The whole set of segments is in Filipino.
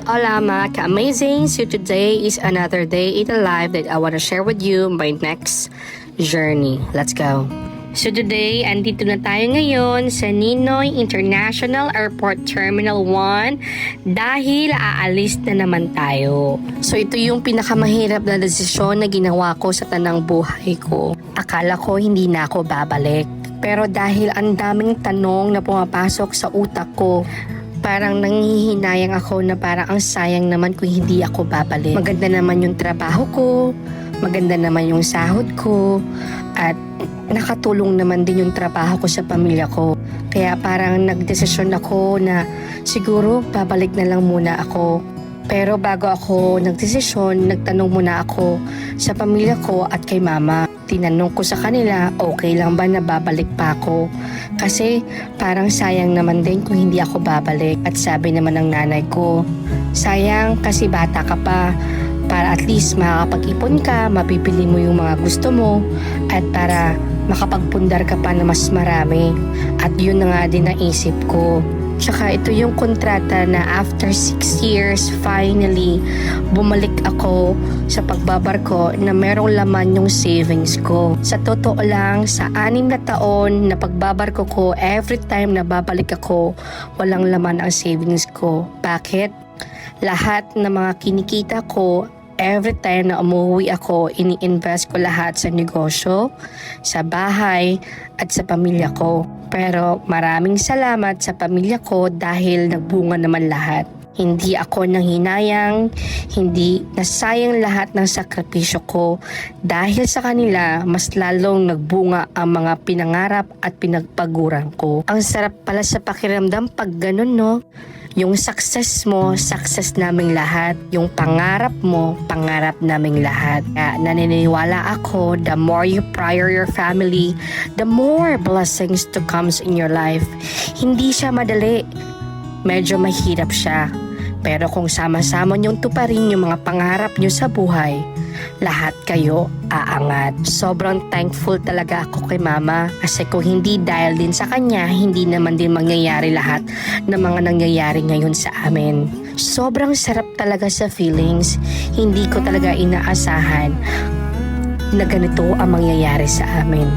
Hola mga ka-amazing! So today is another day in the life that I want to share with you my next journey. Let's go! So today, andito na tayo ngayon sa Ninoy International Airport Terminal 1 dahil aalis na naman tayo. So ito yung pinakamahirap na desisyon na ginawa ko sa tanang buhay ko. Akala ko hindi na ako babalik. Pero dahil ang daming tanong na pumapasok sa utak ko, parang nanghihinayang ako na parang ang sayang naman kung hindi ako babalik. Maganda naman yung trabaho ko, maganda naman yung sahod ko, at nakatulong naman din yung trabaho ko sa pamilya ko. Kaya parang nagdesisyon ako na siguro babalik na lang muna ako. Pero bago ako nagdesisyon, nagtanong muna ako sa pamilya ko at kay mama. Tinanong ko sa kanila, okay lang ba na babalik pa ako? Kasi parang sayang naman din kung hindi ako babalik. At sabi naman ng nanay ko, sayang kasi bata ka pa. Para at least makakapag-ipon ka, mapipili mo yung mga gusto mo, at para makapagpundar ka pa na mas marami. At yun na nga din naisip ko. Tsaka ito yung kontrata na after 6 years, finally, bumalik ako sa pagbabarko na merong laman yung savings ko. Sa totoo lang, sa 6 na taon na pagbabarko ko, every time na babalik ako, walang laman ang savings ko. Bakit? Lahat ng mga kinikita ko, every time na umuwi ako, ini-invest ko lahat sa negosyo, sa bahay, at sa pamilya ko. Pero maraming salamat sa pamilya ko dahil nagbunga naman lahat. Hindi ako nanghinayang, hindi nasayang lahat ng sakripisyo ko. Dahil sa kanila, mas lalong nagbunga ang mga pinangarap at pinagpaguran ko. Ang sarap pala sa pakiramdam pag ganun, no? Yung success mo, success naming lahat. Yung pangarap mo, pangarap naming lahat. Kaya naniniwala ako, the more you prior your family, the more blessings to comes in your life. Hindi siya madali. Medyo mahirap siya. Pero kung sama-sama niyong tuparin yung mga pangarap niyo sa buhay, lahat kayo aangat. Sobrang thankful talaga ako kay mama kasi kung hindi dahil din sa kanya, hindi naman din mangyayari lahat ng mga nangyayari ngayon sa amin. Sobrang sarap talaga sa feelings. Hindi ko talaga inaasahan na ganito ang mangyayari sa amin.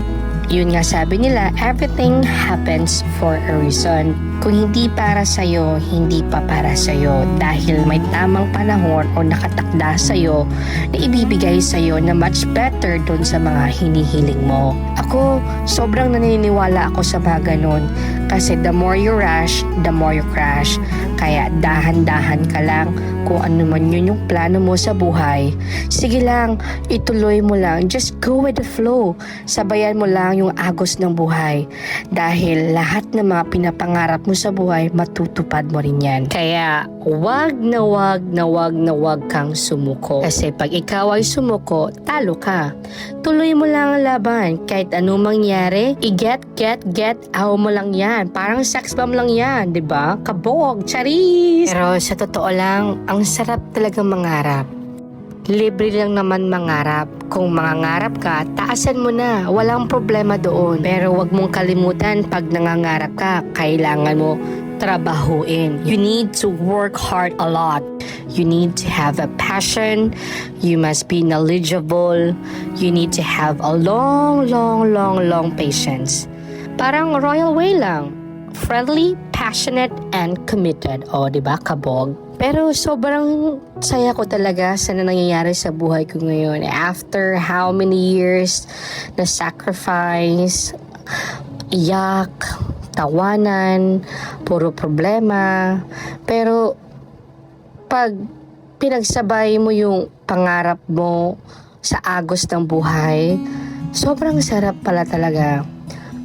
Yun nga sabi nila, everything happens for a reason. Kung hindi para sa'yo, hindi pa para sa'yo dahil may tamang panahon o nakatakda sa'yo na ibibigay sa'yo na much better dun sa mga hinihiling mo. Ako, sobrang naniniwala ako sa mga ganun kasi the more you rush, the more you crash. Kaya dahan-dahan ka lang kung ano man yun yung plano mo sa buhay. Sige lang, ituloy mo lang. Just go with the flow. Sabayan mo lang yung agos ng buhay. Dahil lahat ng mga pinapangarap mo sa buhay, matutupad mo rin yan. Kaya, wag na wag kang sumuko. Kasi pag ikaw ay sumuko, talo ka. Tuloy mo lang ang laban. Kahit anong mangyari, get, aw mo lang yan. Parang sex bomb lang yan, di ba? Kabog, charis! Pero sa totoo lang, ang sarap talagang mangarap. Libre lang naman mangarap. Kung mangangarap ka, taasan mo na. Walang problema doon. Pero wag mong kalimutan pag nangangarap ka, kailangan mo trabahuin. You need to work hard a lot. You need to have a passion. You must be knowledgeable. You need to have a long patience. Parang royal way lang. Friendly, passionate, and committed. O, diba? Kabog. Pero sobrang saya ko talaga sa nangyayari sa buhay ko ngayon. After how many years na sacrifice, iyak, tawanan, puro problema. Pero pag pinagsabay mo yung pangarap mo sa agos ng buhay, sobrang sarap pala talaga.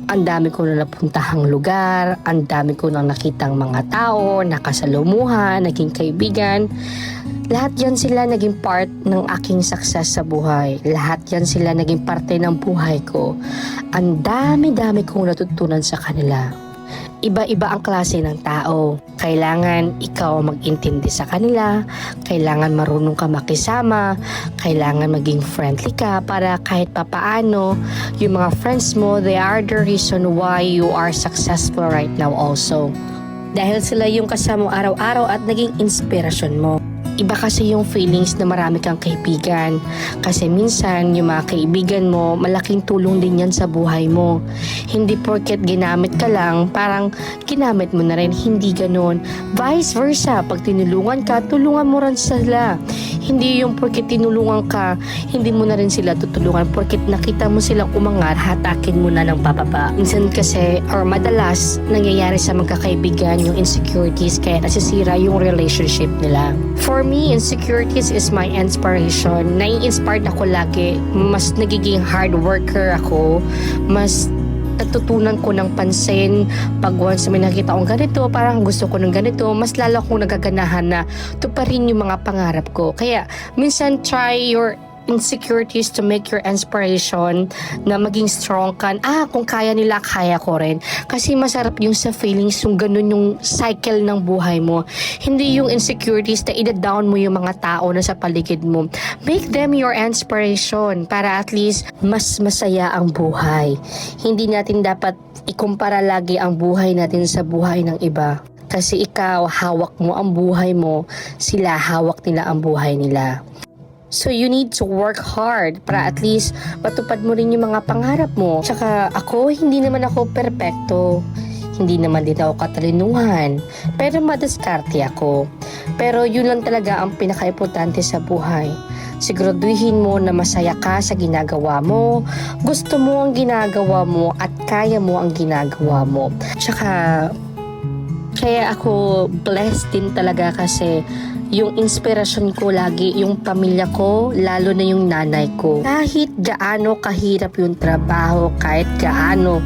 Ang dami ko na napuntahang lugar, ang dami ko na nakitang mga tao, nakasalumuhan, naging kaibigan. Lahat yan sila naging part ng aking success sa buhay. Lahat yan sila naging parte ng buhay ko. Ang dami kong natutunan sa kanila. Iba-iba ang klase ng tao. Kailangan ikaw mag-intindi sa kanila, kailangan marunong ka makisama, kailangan maging friendly ka para kahit papaano, yung mga friends mo, they are the reason why you are successful right now also. dahil sila yung kasama mo araw-araw at naging inspirasyon mo. Iba kasi yung feelings na marami kang kaibigan. Kasi minsan, yung mga kaibigan mo, malaking tulong din yan sa buhay mo. Hindi porket ginamit ka lang, parang ginamit mo na rin. Hindi ganun. Vice versa, pag tinulungan ka, tulungan mo rin sila. Hindi yung porket tinulungan ka, hindi mo na rin sila tutulungan. Porket nakita mo silang umangat, hatakin mo na ng bababa. Minsan kasi, or madalas, nangyayari sa magkakaibigan yung insecurities, kaya nasisira yung relationship nila. For me, insecurities is my inspiration. Nai-inspired ako lagi. Mas nagiging hard worker ako. Mas natutunan ko ng pansin pag once may nakita akong ganito, parang gusto ko ng ganito, mas lalo akong nagaganahan na tuparin yung mga pangarap ko. Kaya minsan try your insecurities to make your inspiration na maging strong ka. Kung kaya nila, kaya ko rin. Kasi masarap yung sa feelings, yung ganun yung cycle ng buhay mo. Hindi yung insecurities na ida-down mo yung mga tao na sa paligid mo. Make them your inspiration para at least mas masaya ang buhay. Hindi natin dapat ikumpara lagi ang buhay natin sa buhay ng iba. Kasi ikaw, hawak mo ang buhay mo, sila hawak nila ang buhay nila. So you need to work hard para at least matupad mo rin yung mga pangarap mo. Tsaka ako, hindi naman ako perpekto. Hindi naman din ako katalinuhan. Pero madiskarte ako. Pero yun lang talaga ang pinaka-importante sa buhay. Siguraduhin mo na masaya ka sa ginagawa mo, gusto mo ang ginagawa mo at kaya mo ang ginagawa mo. Tsaka kaya ako blessed din talaga kasi yung inspirasyon ko lagi, yung pamilya ko, lalo na yung nanay ko. Kahit gaano kahirap yung trabaho, kahit gaano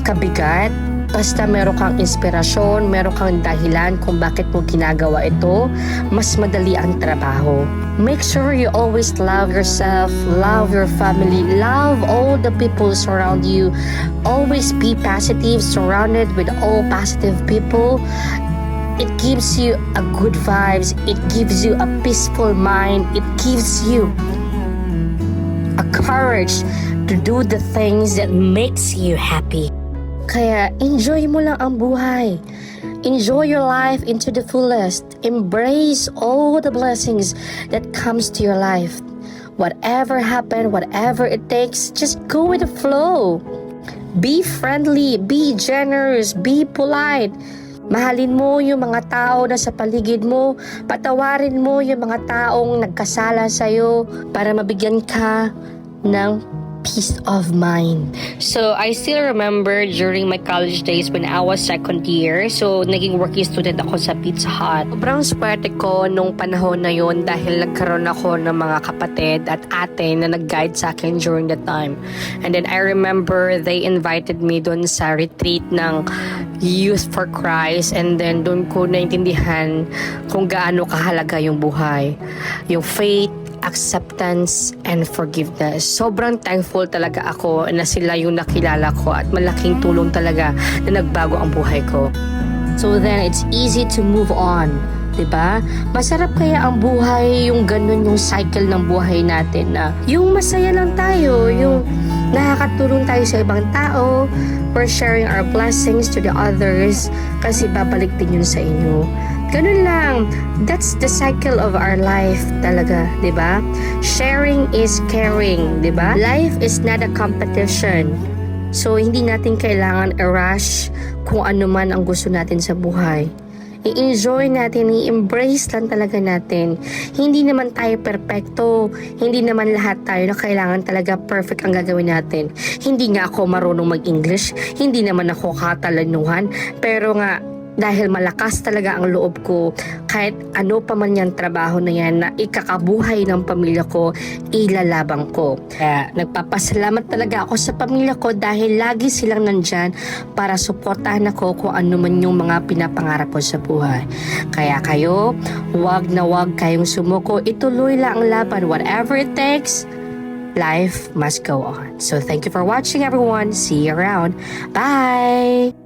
kabigat, basta meron kang inspirasyon, meron kang dahilan kung bakit mo ginagawa ito, mas madali ang trabaho. Make sure you always love yourself, love your family, love all the people surround you. Always be positive, surrounded with all positive people. It gives you a good vibes. It gives you a peaceful mind. It gives you a courage to do the things that makes you happy. Kaya enjoy mo lang ang buhay. Enjoy your life into the fullest. Embrace all the blessings that comes to your life. Whatever happened, whatever it takes, just go with the flow. Be friendly, be generous, be polite. Mahalin mo yung mga tao na sa paligid mo. Patawarin mo yung mga taong nagkasala sa'yo para mabigyan ka ng peace of mind. So, I still remember during my college days when I was second year. So, naging working student ako sa Pizza Hut. Sobrang swerte ko nung panahon na yun dahil nagkaroon ako ng mga kapatid at ate na nag-guide sa akin during the time. And then, I remember they invited me dun sa retreat ng Youth for Christ, and then doon ko naintindihan kung gaano kahalaga yung buhay, yung faith, acceptance, and forgiveness. Sobrang thankful talaga ako na sila yung nakilala ko at malaking tulong talaga na nagbago ang buhay ko. So then, it's easy to move on. Diba? Masarap kaya ang buhay, yung ganun yung cycle ng buhay natin na yung masaya lang tayo, yung nakakatulong tayo sa ibang tao, we're sharing our blessings to the others kasi babalik din yun sa inyo. Ganun lang. That's the cycle of our life talaga, di ba? Sharing is caring, di ba? Life is not a competition. So, hindi natin kailangan i-rush kung ano man ang gusto natin sa buhay. I-enjoy natin, i-embrace lang talaga natin. Hindi naman tayo perfecto. Hindi naman lahat tayo na kailangan talaga perfect ang gagawin natin. Hindi nga ako marunong mag-English. Hindi naman ako katalanuhan. Pero nga, dahil malakas talaga ang loob ko, kahit ano pa man yung trabaho na yan na ikakabuhay ng pamilya ko, ilalabang ko. Kaya nagpapasalamat talaga ako sa pamilya ko dahil lagi silang nandyan para suportahan ako kung ano man yung mga pinapangarap ko sa buhay. Kaya kayo, wag na wag kayong sumuko. Ituloy lang ang laban. Whatever it takes, life must go on. So thank you for watching, everyone. See you around. Bye!